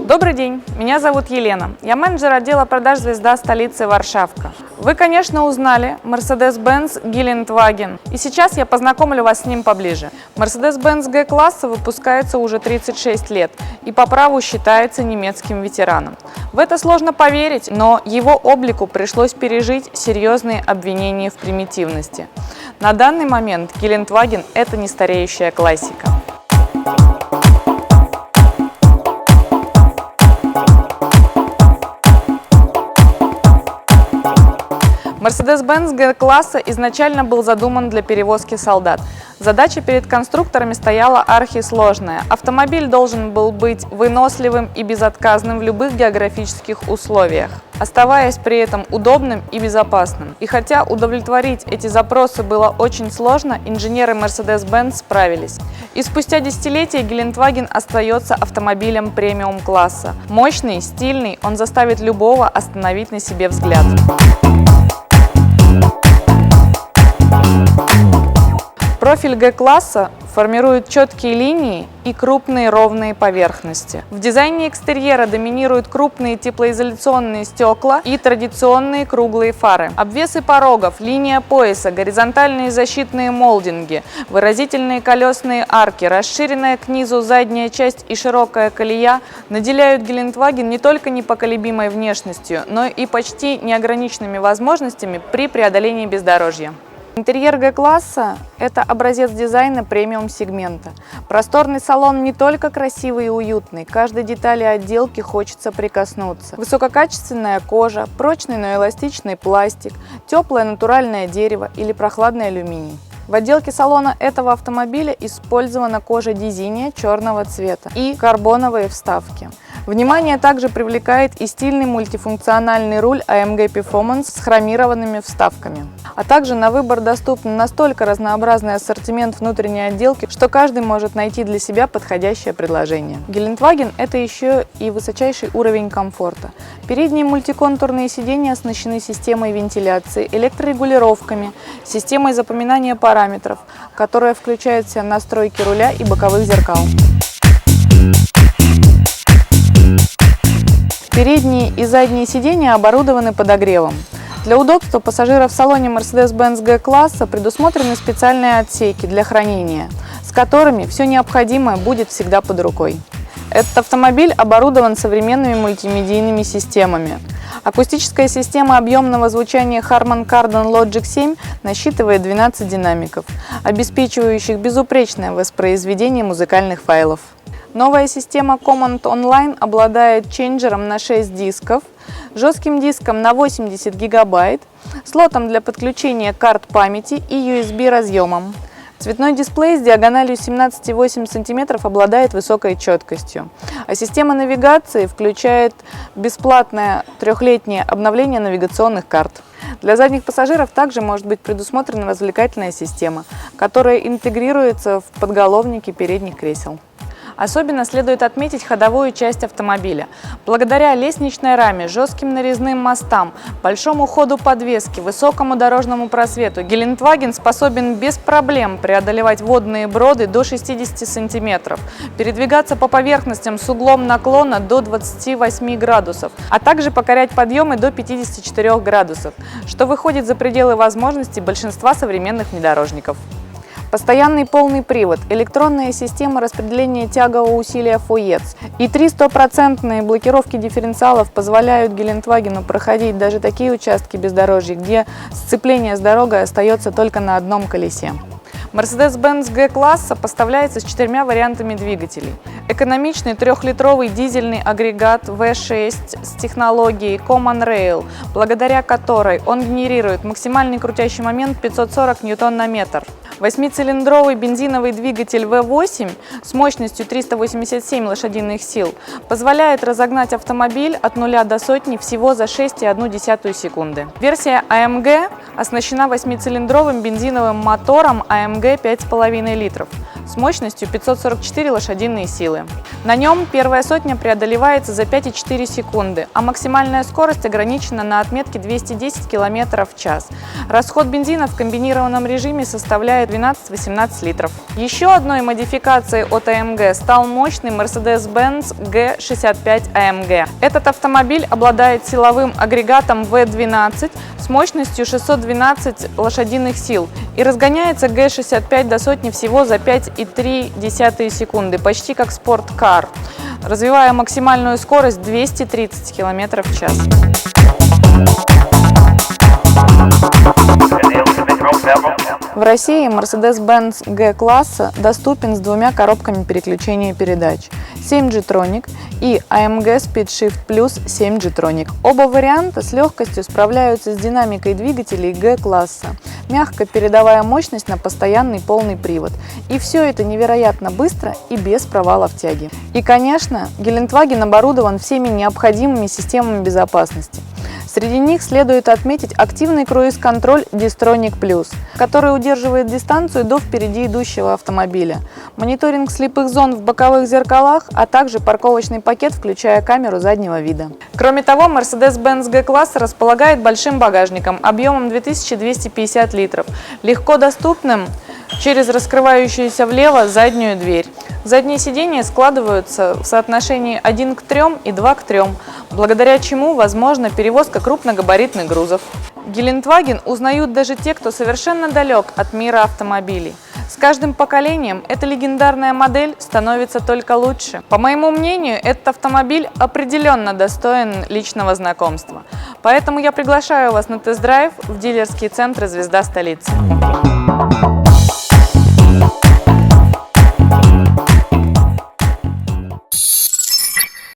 Добрый день, меня зовут Елена. Я менеджер отдела продаж «Звезда» столицы Варшавка. Вы, конечно, узнали Mercedes-Benz Geländewagen, и сейчас я познакомлю вас с ним поближе. Mercedes-Benz G-класса выпускается уже 36 лет и по праву считается немецким ветераном. В это сложно поверить, но его облику пришлось пережить серьезные обвинения в примитивности. На данный момент Geländewagen – это нестареющая классика. Mercedes-Benz G-класса изначально был задуман для перевозки солдат. Задача перед конструкторами стояла архисложная. Автомобиль должен был быть выносливым и безотказным в любых географических условиях, оставаясь при этом удобным и безопасным. И хотя удовлетворить эти запросы было очень сложно, инженеры Mercedes-Benz справились. И спустя десятилетия Geländewagen остается автомобилем премиум-класса. Мощный, стильный, он заставит любого остановить на себе взгляд. Профиль G-класса формирует четкие линии и крупные ровные поверхности. В дизайне экстерьера доминируют крупные теплоизоляционные стекла и традиционные круглые фары. Обвесы порогов, линия пояса, горизонтальные защитные молдинги, выразительные колесные арки, расширенная к низу задняя часть и широкая колея наделяют Geländewagen не только непоколебимой внешностью, но и почти неограниченными возможностями при преодолении бездорожья. Интерьер G-класса – это образец дизайна премиум-сегмента. Просторный салон не только красивый и уютный, к каждой детали отделки хочется прикоснуться. Высококачественная кожа, прочный, но эластичный пластик, теплое натуральное дерево или прохладный алюминий. В отделке салона этого автомобиля использована кожа дизиния черного цвета и карбоновые вставки. Внимание также привлекает и стильный мультифункциональный руль AMG Performance с хромированными вставками. А также на выбор доступен настолько разнообразный ассортимент внутренней отделки, что каждый может найти для себя подходящее предложение. Geländewagen – это еще и высочайший уровень комфорта. Передние мультиконтурные сиденья оснащены системой вентиляции, электрорегулировками, системой запоминания параметров, которая включает в себя настройки руля и боковых зеркал. Передние и задние сиденья оборудованы подогревом. Для удобства пассажиров в салоне Mercedes-Benz G-класса предусмотрены специальные отсеки для хранения, с которыми все необходимое будет всегда под рукой. Этот автомобиль оборудован современными мультимедийными системами. Акустическая система объемного звучания Harman Kardon Logic 7 насчитывает 12 динамиков, обеспечивающих безупречное воспроизведение музыкальных файлов. Новая система Command Online обладает чейнджером на 6 дисков, жестким диском на 80 гигабайт, слотом для подключения карт памяти и USB-разъемом. Цветной дисплей с диагональю 17,8 см обладает высокой четкостью, а система навигации включает бесплатное трехлетнее обновление навигационных карт. Для задних пассажиров также может быть предусмотрена развлекательная система, которая интегрируется в подголовники передних кресел. Особенно следует отметить ходовую часть автомобиля. Благодаря лестничной раме, жестким нарезным мостам, большому ходу подвески, высокому дорожному просвету Geländewagen способен без проблем преодолевать водные броды до 60 см, передвигаться по поверхностям с углом наклона до 28 градусов, а также покорять подъемы до 54 градусов, что выходит за пределы возможностей большинства современных внедорожников. Постоянный полный привод, электронная система распределения тягового усилия FOETS и 3 100% блокировки дифференциалов позволяют Geländewagen проходить даже такие участки бездорожья, где сцепление с дорогой остается только на одном колесе. Mercedes-Benz G-класса поставляется с 4 вариантами двигателей. Экономичный 3-литровый дизельный агрегат V6 с технологией Common Rail, благодаря которой он генерирует максимальный крутящий момент 540 Нм. 8-цилиндровый бензиновый двигатель V8 с мощностью 387 лошадиных сил позволяет разогнать автомобиль от 0 до сотни всего за 6,1 секунды. Версия AMG оснащена 8-цилиндровым бензиновым мотором AMG 5,5 литров. с мощностью 544 лошадиные силы. На нем первая сотня преодолевается за 5,4 секунды, а максимальная скорость ограничена на отметке 210 км в час. Расход бензина в комбинированном режиме составляет 12-18 литров. Еще одной модификацией от AMG стал мощный Mercedes-Benz G65 AMG. Этот автомобиль обладает силовым агрегатом V12 с мощностью 612 лошадиных сил и разгоняется G65 до сотни всего за 5,3 секунды, почти как спорткар, развивая максимальную скорость 230 км в час. В России Mercedes-Benz G-класса доступен с двумя коробками переключения передач 7G-Tronic и AMG SpeedShift Plus 7G-Tronic. Оба варианта с легкостью справляются с динамикой двигателей G-класса, мягко передавая мощность на постоянный полный привод. И все это невероятно быстро и без провалов тяги. И, конечно, Гелендваген оборудован всеми необходимыми системами безопасности. Среди них следует отметить активный круиз-контроль Distronic Plus, который удерживает дистанцию до впереди идущего автомобиля, мониторинг слепых зон в боковых зеркалах, а также парковочный пакет, включая камеру заднего вида. Кроме того, Mercedes-Benz G-класс располагает большим багажником объемом 2250 литров, легко доступным через раскрывающуюся влево заднюю дверь. Задние сиденья складываются в соотношении 1 к 3 и 2 к 3, благодаря чему возможна перевозка крупногабаритных грузов. Гелендваген узнают даже те, кто совершенно далек от мира автомобилей. С каждым поколением эта легендарная модель становится только лучше. По моему мнению, этот автомобиль определенно достоин личного знакомства. Поэтому я приглашаю вас на тест-драйв в дилерские центры «Звезда столицы».